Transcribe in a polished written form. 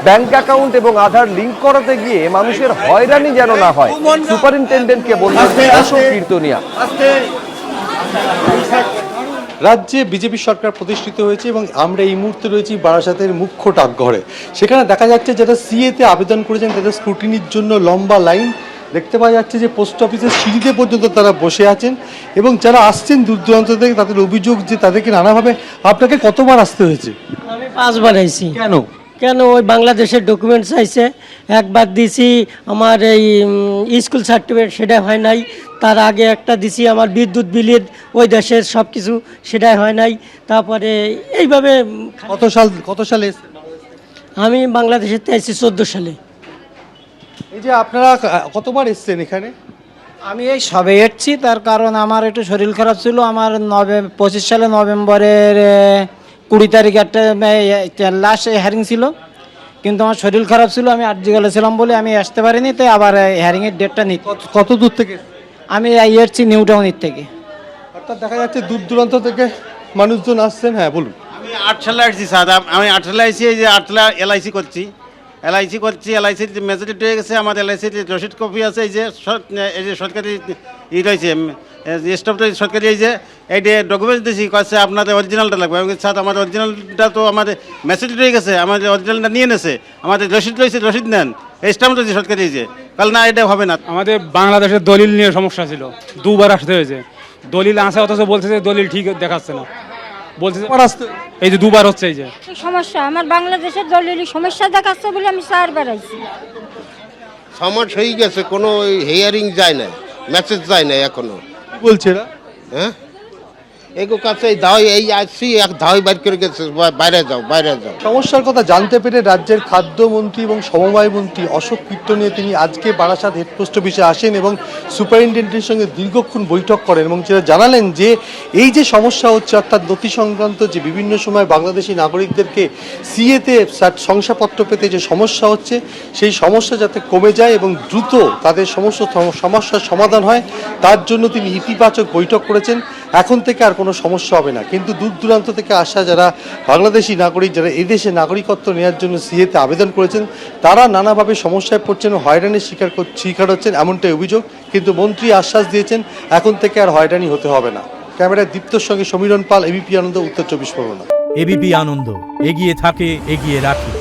Bank account এবং আধার link করাতে গিয়ে মানুষের হয়রানি যেন না হয়, সুপারিনটেন্ডেন্টকে বললেন অশোক কীর্তনিয়া। রাজ্যে বিজেপি সরকার প্রতিষ্ঠিত হয়েছে এবং আমরা এই মুহূর্তে রয়েছি বারাসাতের মুখ্য ডাকঘরে। সেখানে দেখা যাচ্ছে যারা সিএতে আবেদন করেছেন তাদের স্ক্রুটিনির জন্য লম্বা লাইন দেখতে পাওয়া যাচ্ছে, যে পোস্ট অফিসের সিঁড়িতে পর্যন্ত তারা বসে আছেন এবং যারা আসছেন দূর দূরান্ত থেকে তাদের অভিযোগ যে তাদেরকে নানাভাবে। আপনাকে কতবার আসতে হয়েছে? আমি 5 বার আইছি। কেন? ওই বাংলাদেশের ডকুমেন্টস আইছে, একবার দিছি আমার এই স্কুল সার্টিফিকেট, সেটা হয় নাই। তার আগে একটা দিছি আমার বিদ্যুৎ বিলের ওই দেশের সব কিছু, সেটাই হয় নাই। তারপরে এইভাবে কত সালে এসেছেন? আমি বাংলাদেশের আইছি 14 সালে। এই যে আপনারা কতবার এসেছেন এখানে? আমি এই সবে এসেছি, তার কারণ আমার একটু শরীর খারাপ ছিল। আমার 25 সালে নভেম্বরের 20 তারিখ একটা লাস্ট হ্যারিং ছিল, কিন্তু আমার শরীর খারাপ ছিল, আমি আর্জিগালে ছিলাম বলে আমি আসতে পারিনি। তাই আবার হ্যারিংয়ের ডেটটা নিতে। কত দূর থেকে? আমি এসেছি নিউ টাউনের থেকে। অর্থাৎ দেখা যাচ্ছে দূর দূরান্ত থেকে মানুষজন আসছেন। হ্যাঁ বলুন। আমি 8 সালে আসছি স্যার। আমি 8 সালে আসছি, এই যে 8 সালে এলআইসি করছি। এলআইসির মেজরিটি হয়ে গেছে। আমার এলআইসির রসিদ কপি আছে, এই যে সরকারি রয়েছে স্টাফটা সরকারি, এই যে ডকুমেন্টস দিয়েছি, কাছে আপনাদের অরিজিনালটা লাগবে। আমি স্যার আমার অরিজিনালটা তো আমাদের মেসেজ রয়ে গেছে, আমাদের অরিজিনালটা নিয়ে নেছে, আমাদের রসিদ রয়েছে, রসিদ নেন, এই স্টাম্প রয়েছে সরকারি, এই যে কাল না এটা হবে না। আমাদের বাংলাদেশের দলিল নিয়ে সমস্যা ছিল, 2 বার আসতে হয়েছে। দলিল আসে অথচ বলছে যে দলিল ঠিক দেখাচ্ছে না, বলছে এই যে 2 বার হচ্ছে। এই যে সমস্যা আমার বাংলাদেশের দলিলি সমস্যা দেখাচ্ছে বলে আমি 4 বার আইছি। সমস্যা হয়ে গেছে, কোনো হিয়ারিং যায় না, মেসেজ যায় না এখনো। বলছে না হ্যাঁ এগো কাছে ধাওয়াই এই আসছি, এক ধাওয়াই বাইর করে গেছে, বাইরে যাও বাইরে যাও। সমস্যার কথা জানতে পেরে রাজ্যের খাদ্যমন্ত্রী এবং সমবায় মন্ত্রী অশোক কীর্তনিয়া তিনি আজকে বারাসাত হেডপোস্ট অফিসে আসেন এবং সুপারিনটেন্ডেন্টের সঙ্গে দীর্ঘক্ষণ বৈঠক করেন এবং যেটা জানালেন যে এই যে সমস্যা হচ্ছে, অর্থাৎ নথি সংক্রান্ত যে বিভিন্ন সময় বাংলাদেশি নাগরিকদেরকে সিএতে শংসাপত্র পেতে যে সমস্যা হচ্ছে, সেই সমস্যা যাতে কমে যায় এবং দ্রুত তাদের সমস্ত সমস্যার সমাধান হয়, তার জন্য তিনি ইতিবাচক বৈঠক করেছেন। এখন থেকে আর কোনো সমস্যা হবে না। কিন্তু দূর দূরান্ত থেকে আসা যারা বাংলাদেশি নাগরিক, যারা এদেশে নাগরিকত্ব নেওয়ার জন্য সিএতে আবেদন করেছেন, তারা নানাভাবে সমস্যায় পড়ছেন, হয়রানির শিকার হচ্ছেন, এমনটাই অভিযোগ। কিন্তু মন্ত্রী আশ্বাস দিয়েছেন এখন থেকে আর হয়রানি হতে হবে না। ক্যামেরায় দীপ্তর সঙ্গে সমীরণ পাল, এবিপি আনন্দ, উত্তর 24 পরগনা। এবিপি আনন্দ, এগিয়ে থাকে, এগিয়ে রাখে।